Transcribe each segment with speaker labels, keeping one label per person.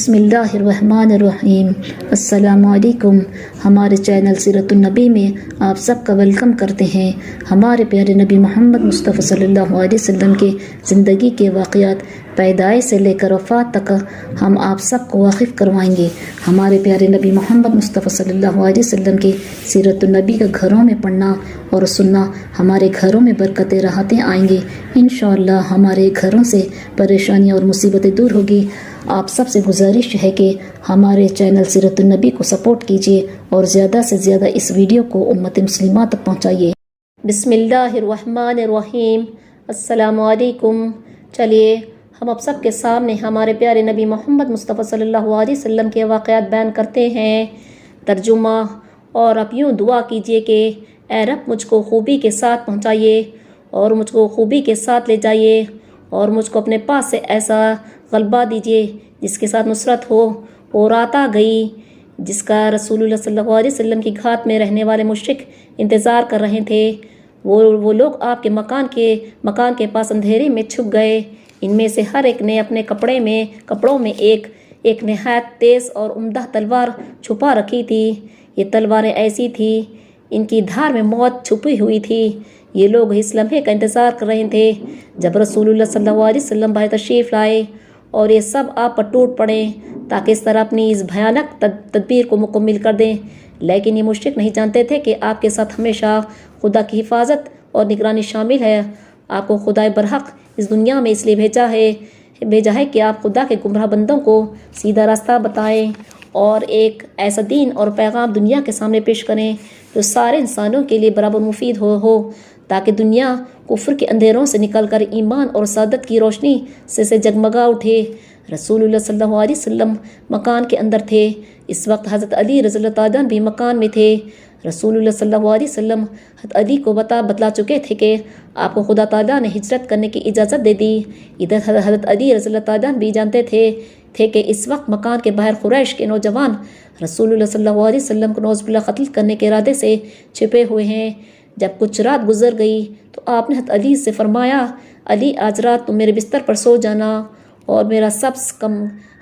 Speaker 1: बिस्मिल्लाहिर्रहमानिर्रहीम। अस्सलामु अलैकुम। हमारे चैनल सीरतुन नबी में आप सबका वेलकम करते हैं। हमारे प्यारे नबी मोहम्मद मुस्तफ़ा सल्लल्लाहु अलैहि वसल्लम के ज़िंदगी के वाक़यात पैदाइश से लेकर वफ़ात तक हम आप सबको वाकिफ़ करवाएंगे। हमारे प्यारे नबी मोहम्मद मुस्तफ़ा सल्लल्लाहु अलैहि वसल्लम के सीरतुन नबी का घरों में पढ़ना और सुनना हमारे घरों में बरकतें राहतें आएंगी। इंशाअल्लाह हमारे घरों से परेशानियाँ और मुसीबतें दूर होगी। आप सबसे गुजारिश है कि हमारे चैनल सीरतुन नबी को सपोर्ट कीजिए और ज़्यादा से ज़्यादा इस वीडियो को उम्मत मुस्लिमा तक पहुँचाइए। बिस्मिल्लाहिर्रहमानिर्रहीम। अस्सलामु अलैकुम। चलिए हम आप सब के सामने हमारे प्यारे नबी मोहम्मद मुस्तफ़ा सल्लल्लाहु अलैहि वसल्लम के वाक़यात बयान करते हैं। तर्जुमा। और आप यूँ दुआ कीजिए कि ए रब मुझको खूबी के साथ पहुँचाइए और मुझको खूबी के साथ ले जाइए और मुझको अपने पास से ऐसा गलबा दीजिए जिसके साथ नुसरत हो। और रात आ गई जिसका रसूलुल्लाह सल्लल्लाहु अलैहि वसल्लम की घात में रहने वाले मुशरिक इंतज़ार कर रहे थे। वो लोग आपके मकान के पास अंधेरे में छुप गए। इनमें से हर एक ने अपने कपड़ों में एक नहायत तेज़ और उम्दा तलवार छुपा रखी थी। ये तलवारें ऐसी थी, इनकी धार में मौत छुपी हुई थी। ये लोग इस लम्हे का इंतज़ार कर रहे थे जब रसूलुल्लाह सल्लल्लाहु अलैहि वसल्लम बाहर तशरीफ़ लाए और ये सब आप पर टूट पड़े ताकि इस तरह अपनी इस भयानक तदबीर को मुकम्मल कर दें। लेकिन ये मुशरिक नहीं जानते थे कि आपके साथ हमेशा खुदा की हिफाजत और निगरानी शामिल है। आपको खुदा बरहक इस दुनिया में इसलिए भेजा है कि आप खुदा के गुमराह बंदों को सीधा रास्ता बताएं और एक ऐसा दीन और पैगाम दुनिया के सामने पेश करें जो सारे इंसानों के लिए बराबर मुफीद हो ताकि दुनिया कुफ्र के अंधेरों से निकलकर ईमान और सादत की रोशनी से जगमगा उठे। रसूलुल्लाह सल्लल्लाहु अलैहि वसल्लम मकान के अंदर थे। इस वक्त हज़रत अली रज़ियल्लाहु ताला भी मकान में थे। रसूलुल्लाह सल्लल्लाहु अलैहि वसल्लम हज़रत अली को बतला चुके थे कि आपको खुदा ताला ने हिजरत करने की इजाज़त दे दी। इधर हज़रत अली रज़ियल्लाहु ताला भी जानते थे कि इस वक्त मकान के बाहर कुरैश के नौजवान रसूलुल्लाह सल्लल्लाहु अलैहि वसल्लम को नौज़ुबिल्लाह कत्ल करने के इरादे से छिपे हुए हैं। जब कुछ रात गुजर गई तो आपने हज़रत अली से फरमाया, अली आज रात तुम मेरे बिस्तर पर सो जाना और मेरा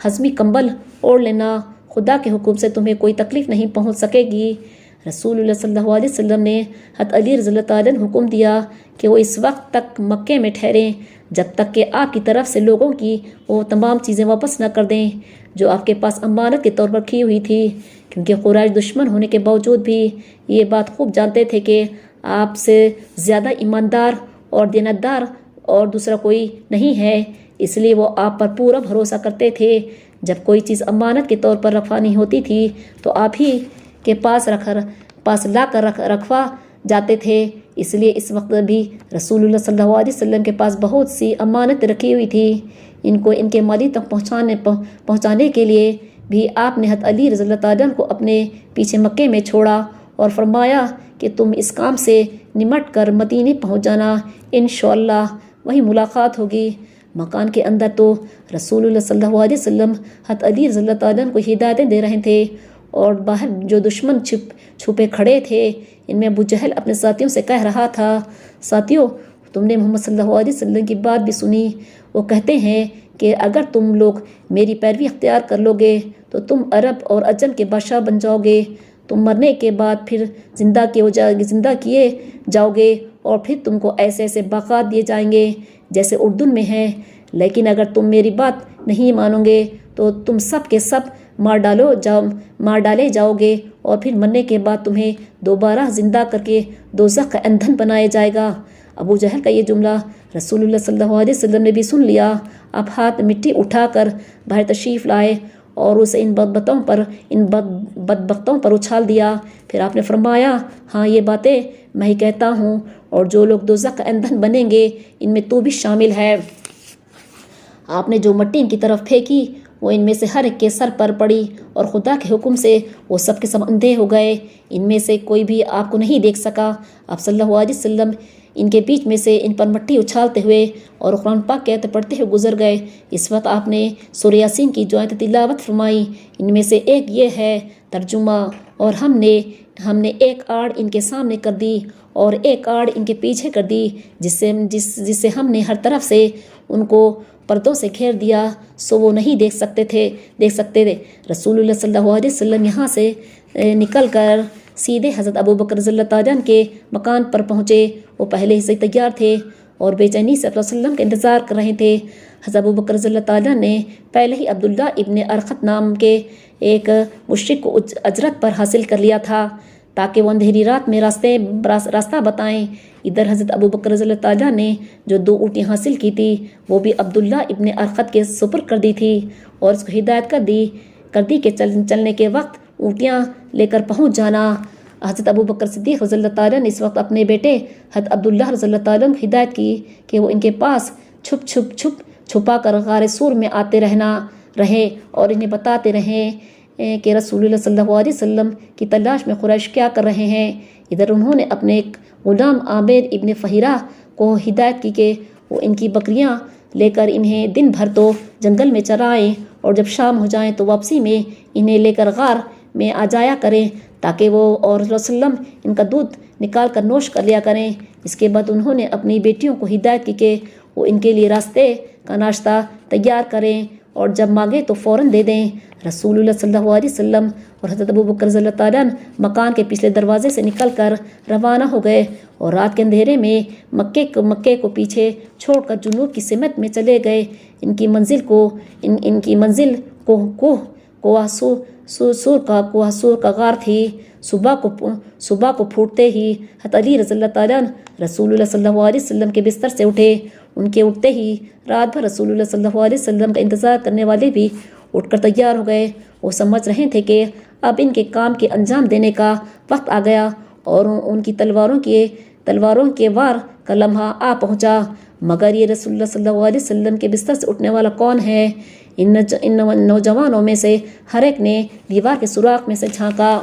Speaker 1: हज़मी कंबल ओढ़ लेना। खुदा के हुक्म से तुम्हें कोई तकलीफ़ नहीं पहुंच सकेगी। रसूलुल्लाह सल्लल्लाहु अलैहि वसल्लम ने हज़रत अली रज़ियल्लाहु ताला अन्हु हुक्म दिया कि वो इस वक्त तक मक्के में ठहरें जब तक कि आपकी तरफ से लोगों की वो तमाम चीज़ें वापस न कर दें जो आपके पास अमानत के तौर पर रखी हुई थी, क्योंकि कुरैश दुश्मन होने के बावजूद भी ये बात खूब जानते थे कि आपसे ज़्यादा ईमानदार और देनतदार और दूसरा कोई नहीं है। इसलिए वो आप पर पूरा भरोसा करते थे। जब कोई चीज़ अमानत के तौर पर रखवानी होती थी तो आप ही के पास ला कर रखवा जाते थे। इसलिए इस वक्त भी रसूलुल्लाह सल्लल्लाहु अलैहि वसल्लम के पास बहुत सी अमानत रखी हुई थी। इनको इनके मालिक तक पहुँचाने के लिए भी आपने हज़रत अली रज़ियल्लाहु ताला को अपने पीछे मक्के में छोड़ा और फरमाया कि तुम इस काम से निमट कर मदीने पहुँच जाना, इंशाअल्लाह वही मुलाकात होगी। मकान के अंदर तो रसूलुल्लाह सल्लल्लाहु अलैहि वसल्लम हज़रत अली रज़ियल्लाहु ताला को हिदायतें दे रहे थे और बाहर जो दुश्मन छुपे खड़े थे इनमें अबू जहल अपने साथियों से कह रहा था, साथियों तुमने मोहम्मद सल्लल्लाहु अलैहि वसल्लम की बात भी सुनी। वो कहते हैं कि अगर तुम लोग मेरी पैरवी अख्तियार कर लोगे तो तुम अरब और अजम के बादशाह बन जाओगे। तुम मरने के बाद फिर जिंदा किए जाओगे और फिर तुमको ऐसे ऐसे बाक़ात दिए जाएंगे जैसे उर्दून में है। लेकिन अगर तुम मेरी बात नहीं मानोगे तो तुम सब के सब मार डाले जाओगे और फिर मरने के बाद तुम्हें दोबारा ज़िंदा करके दोज़ख का ईंधन बनाया जाएगा। अबू जहल का ये जुमला रसूलुल्लाह सल्लल्लाहु अलैहि वसल्लम ने भी सुन लिया। आप हाथ मिट्टी उठाकर बाहर तशरीफ़ लाए और उसे इन बदबख्तों पर उछाल दिया। फिर आपने फरमाया, हाँ ये बातें मैं ही कहता हूँ और जो लोग दोज़ख का ईंधन बनेंगे इनमें तू भी शामिल है। आपने जो मट्टी इनकी तरफ फेंकी वो इनमें से हर एक के सर पर पड़ी और खुदा के हुक्म से वो सब के सब अंधे हो गए। इनमें से कोई भी आपको नहीं देख सका। आप सल्लल्लाहु अलैहि वसल्लम इनके बीच में से इन पर मट्टी उछालते हुए और कुरान पाक के आयत पढ़ते हुए गुजर गए। इस वक्त आपने सूरह यासीन की जो आयत तिलावत फरमाई इनमें से एक ये है तर्जुमा, और हमने एक आड़ इनके सामने कर दी और एक आड़ इनके पीछे कर दी जिससे हमने हर तरफ से उनको پردوں سے گھیر دیا سو وہ نہیں دیکھ سکتے تھے رسول اللہ صلی اللہ علیہ وسلم یہاں سے نکل کر سیدھے حضرت ابو بکر رضی اللہ تعالیٰ عنہ کے مکان پر پہنچے۔ وہ پہلے ہی سے تیار تھے اور بے چینی سے وسلم کا انتظار کر رہے تھے۔ حضرت ابو بکر رضی اللہ تعالیٰ نے پہلے ہی عبداللہ ابن ارقط نام کے ایک مشرک کو اجرت پر حاصل کر لیا تھا تاکہ وہ اندھیری رات میں راستہ بتائیں۔ ادھر حضرت ابو بکر رضی اللہ تعالیٰ نے جو 2 اونٹیں حاصل کی تھی وہ بھی عبداللہ ابن ارقط کے سپرد کر دی تھی اور اس کو ہدایت کر دی کہ چلنے کے وقت اونٹیاں لے کر پہنچ جانا۔ حضرت ابو بکر صدیق رضی اللہ تعالیٰ نے اس وقت اپنے بیٹے حضرت عبداللہ رضی اللہ تعالیٰ کو ہدایت کی کہ وہ ان کے پاس چھپا کر غار سور میں آتے رہے اور انہیں بتاتے رہیں کہ رسول اللہ صلی اللہ علیہ وسلم کی تلاش میں قریش کیا کر رہے ہیں۔ ادھر انہوں نے اپنے ایک غلام عامر ابن فہیرہ کو ہدایت کی کہ وہ ان کی بکریاں لے کر انہیں دن بھر تو جنگل میں چرائیں اور جب شام ہو جائیں تو واپسی میں انہیں لے کر غار میں آ جایا کریں تاکہ وہ اور وسلم ان کا دودھ نکال کر نوش کر لیا کریں۔ اس کے بعد انہوں نے اپنی بیٹیوں کو ہدایت کی کہ وہ ان کے لیے راستے کا ناشتہ تیار کریں اور جب مانگے تو فوراً دے دیں۔ رسول اللہ صلی اللہ علیہ وسلم اور حضرت ابو بکر رضی اللہ تعالیٰ مکان کے پچھلے دروازے سے نکل کر روانہ ہو گئے اور رات کے اندھیرے میں مکے کو پیچھے چھوڑ کر جنوب کی سمت میں چلے گئے۔ ان کی منزل کوہ سور کا غار تھی۔ صبح کو پھوٹتے ہی حضرت علی رضی اللہ تعالیٰ رسول اللہ صلی اللہ علیہ وسلم کے بستر سے اٹھے۔ ان کے اٹھتے ہی رات بھر رسول اللہ صلی اللہ علیہ وسلم کا انتظار کرنے والے بھی اٹھ کر تیار ہو گئے۔ وہ سمجھ رہے تھے کہ اب ان کے کام کے انجام دینے کا وقت آ گیا اور ان کی تلواروں کے وار کا لمحہ آ پہنچا، مگر یہ رسول اللہ صلی اللہ علیہ وسلم کے بستر سے اٹھنے والا کون ہے؟ ان نوجوانوں میں سے ہر ایک نے دیوار کے سوراخ میں سے جھانکا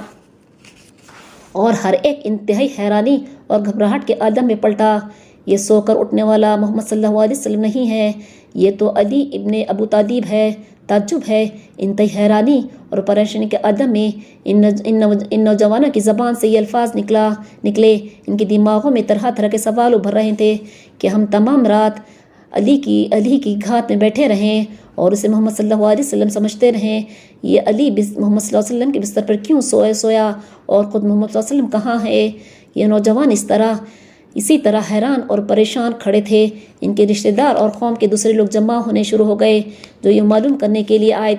Speaker 1: اور ہر ایک انتہائی حیرانی اور گھبراہٹ کے عالم میں پلٹا۔ یہ سو کر اٹھنے والا محمد صلی اللہ علیہ وسلم نہیں ہے، یہ تو علی ابن ابو طالب ہے۔ تعجب ہے، انتہائی حیرانی اور پریشانی کے عالم میں ان نوجوانوں کی زبان سے یہ الفاظ نکلے۔ ان کے دماغوں میں طرح طرح کے سوال ابھر رہے تھے کہ ہم تمام رات علی کی گھات میں بیٹھے رہیں اور اسے محمد صلی اللہ علیہ وسلم سمجھتے رہیں، یہ علی محمد صلی اللہ علیہ وسلم کے بستر پر کیوں سویا اور خود محمد صلی اللہ علیہ وسلم کہاں ہے؟ یہ نوجوان اسی طرح حیران اور پریشان کھڑے تھے۔ ان کے رشتہ دار اور قوم کے دوسرے لوگ جمع ہونے شروع ہو گئے جو یہ معلوم کرنے کے لیے آئے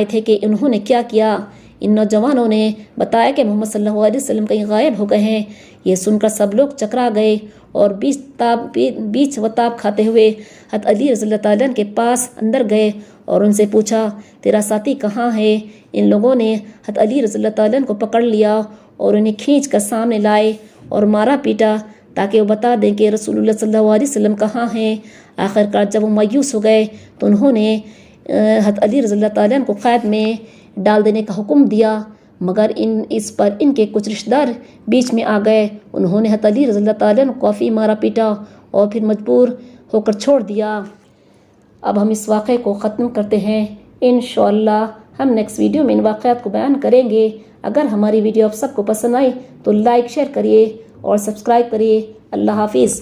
Speaker 1: تھے کہ انہوں نے کیا کیا۔ ان نوجوانوں نے بتایا کہ محمد صلی اللہ علیہ وسلم کہیں غائب ہو گئے ہیں۔ یہ سن کر سب لوگ چکرا گئے اور بیچ وتاب کھاتے ہوئے حضرت علی رضی اللہ تعالیٰ کے پاس اندر گئے اور ان سے پوچھا، تیرا ساتھی کہاں ہے؟ ان لوگوں نے حضرت علی رضی اللہ تعالیٰ کو پکڑ لیا اور انہیں کھینچ کر سامنے لائے اور مارا پیٹا تاکہ وہ بتا دیں کہ رسول اللہ صلی اللہ علیہ وسلم کہاں ہیں۔ آخرکار جب وہ مایوس ہو گئے تو انہوں نے حضرت علی رضی اللہ تعالیٰ کو قید میں ڈال دینے کا حکم دیا، مگر اس پر ان کے کچھ رشتہ دار بیچ میں آ گئے۔ انہوں نے حضرت علی رضی اللہ تعالیٰ کو کافی مارا پیٹا اور پھر مجبور ہو کر چھوڑ دیا۔ اب ہم اس واقعے کو ختم کرتے ہیں۔ انشاءاللہ ہم نیکسٹ ویڈیو میں ان واقعات کو بیان کریں گے۔ اگر ہماری ویڈیو آپ سب کو پسند آئی تو لائک شیئر کریے اور سبسکرائب کریے۔ اللہ حافظ۔